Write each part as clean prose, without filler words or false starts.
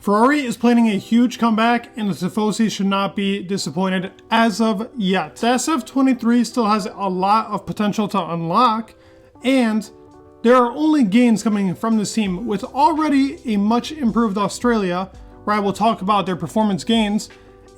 Ferrari is planning a huge comeback and the Tifosi should not be disappointed as of yet. The SF23 still has a lot of potential to unlock, and there are only gains coming from this team with already a much improved Australia, where I will talk about their performance gains,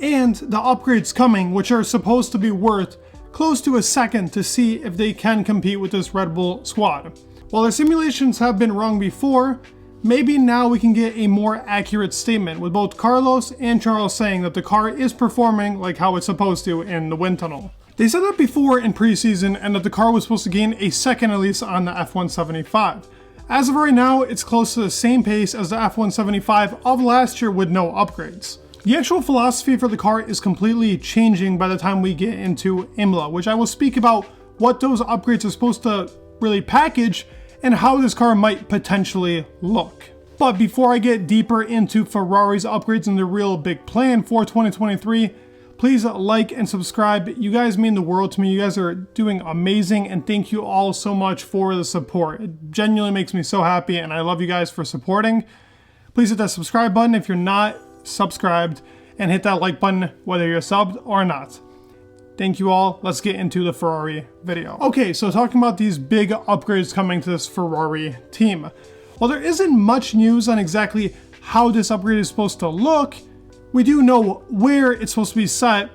and the upgrades coming, which are supposed to be worth close to a second to see if they can compete with this Red Bull squad. While their simulations have been wrong before, maybe now we can get a more accurate statement with both Carlos and Charles saying that the car is performing like how it's supposed to in the wind tunnel. They said that before in preseason and that the car was supposed to gain a second at least on the F175. As of right now, it's close to the same pace as the F175 of last year with no upgrades. The actual philosophy for the car is completely changing by the time we get into Imola, which I will speak about what those upgrades are supposed to really package and how this car might potentially look. But before I get deeper into Ferrari's upgrades and the real big plan for 2023, please like and subscribe. You guys mean the world to me. You guys are doing amazing, and thank you all so much for the support. It genuinely makes me so happy, and I love you guys for supporting. Please hit that subscribe button if you're not subscribed, and hit that like button whether you're subbed or not. Thank you all. Let's get into the Ferrari video. Okay, so talking about these big upgrades coming to this Ferrari team. While there isn't much news on exactly how this upgrade is supposed to look, we do know where it's supposed to be set,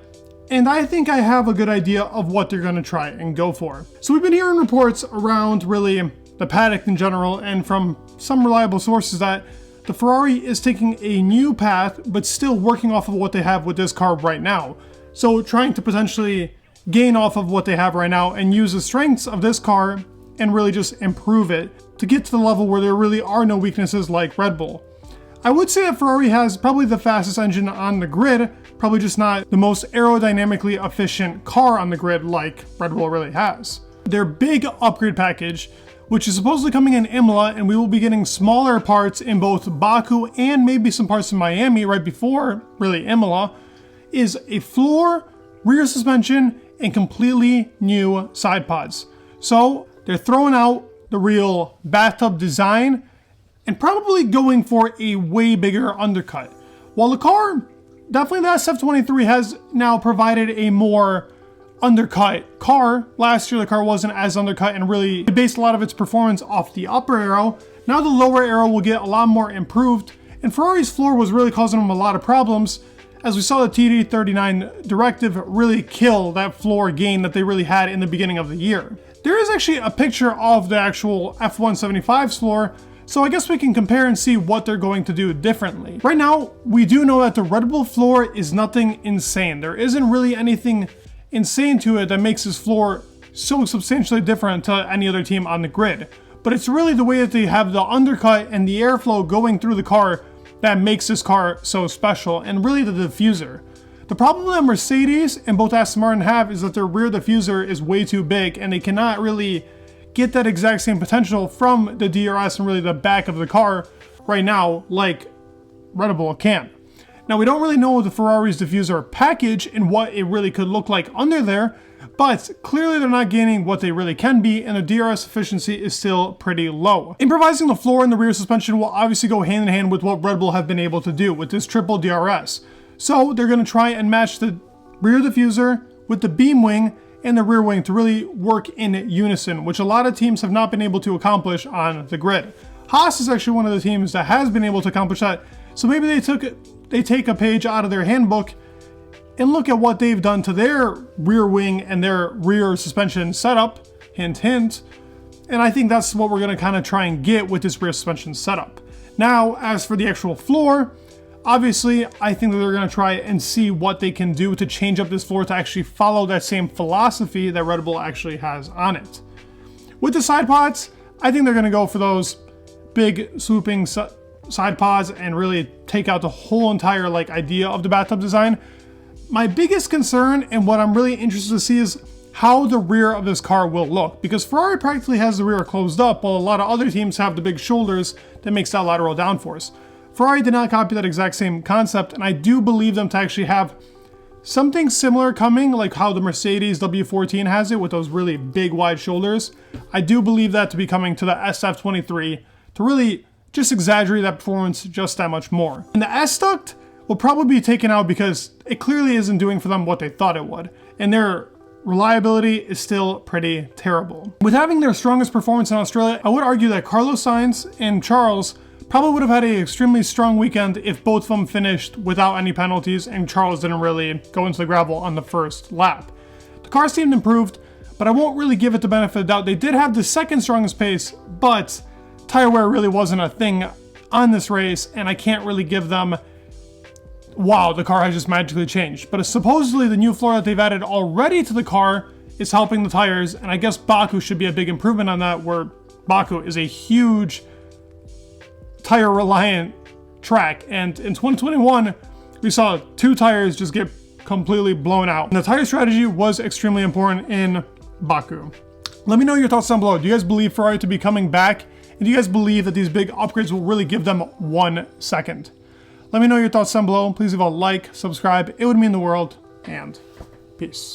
and I think I have a good idea of what they're going to try and go for. So we've been hearing reports around really the paddock in general and from some reliable sources that the Ferrari is taking a new path but still working off of what they have with this car right now. So trying to potentially gain off of what they have right now and use the strengths of this car and really just improve it to get to the level where there really are no weaknesses like Red Bull. I would say that Ferrari has probably the fastest engine on the grid, probably just not the most aerodynamically efficient car on the grid like Red Bull really has. Their big upgrade package, which is supposedly coming in Imola, and we will be getting smaller parts in both Baku and maybe some parts in Miami right before really Imola, is a floor, rear suspension, and completely new side pods. So they're throwing out the real bathtub design and probably going for a way bigger undercut. While the car, definitely the SF23 has now provided a more undercut car. Last year the car wasn't as undercut and really based a lot of its performance off the upper aero. Now the lower aero will get a lot more improved, and Ferrari's floor was really causing them a lot of problems, as we saw the TD39 directive really kill that floor gain that they really had in the beginning of the year. There is actually a picture of the actual F175's floor, so I guess we can compare and see what they're going to do differently. Right now, we do know that the Red Bull floor is nothing insane. There isn't really anything insane to it that makes this floor so substantially different to any other team on the grid. But it's really the way that they have the undercut and the airflow going through the car that makes this car so special, and really the diffuser. The problem that Mercedes and both Aston Martin have is that their rear diffuser is way too big and they cannot really get that exact same potential from the DRS and really the back of the car right now like Red Bull can. Now we don't really know the Ferrari's diffuser package and what it really could look like under there, but clearly they're not gaining what they really can be, and the DRS efficiency is still pretty low. Improvising the floor and the rear suspension will obviously go hand in hand with what Red Bull have been able to do with this triple DRS. So they're going to try and match the rear diffuser with the beam wing and the rear wing to really work in unison, which a lot of teams have not been able to accomplish on the grid. Haas is actually one of the teams that has been able to accomplish that, so maybe they take a page out of their handbook and look at what they've done to their rear wing and their rear suspension setup, hint hint, and I think that's what we're going to kind of try and get with this rear suspension setup. Now, as for the actual floor, obviously I think that they're going to try and see what they can do to change up this floor to actually follow that same philosophy that Red Bull actually has on it. With the side pods, I think they're going to go for those big swooping side pods and really take out the whole entire idea of the bathtub design. My biggest concern and what I'm really interested to see is how the rear of this car will look, because Ferrari practically has the rear closed up while a lot of other teams have the big shoulders that makes that lateral downforce. Ferrari did not copy that exact same concept, and I do believe them to actually have something similar coming, like how the Mercedes W14 has it with those really big wide shoulders. I do believe that to be coming to the SF23 to really just exaggerate that performance just that much more. And the S-duct will probably be taken out because it clearly isn't doing for them what they thought it would. And their reliability is still pretty terrible. With having their strongest performance in Australia, I would argue that Carlos Sainz and Charles probably would have had an extremely strong weekend if both of them finished without any penalties and Charles didn't really go into the gravel on the first lap. The car seemed improved, but I won't really give it the benefit of the doubt. They did have the second strongest pace, but tire wear really wasn't a thing on this race, and I can't really give them, wow, the car has just magically changed. But supposedly the new floor that they've added already to the car is helping the tires, and I guess Baku should be a big improvement on that, where Baku is a huge tire reliant track, and in 2021 we saw 2 tires just get completely blown out, and the tire strategy was extremely important in Baku. Let me know your thoughts down below. Do you guys believe Ferrari to be coming back, and do you guys believe that these big upgrades will really give them 1 second? Let me know your thoughts down below. Please leave a like, subscribe, it would mean the world, and peace.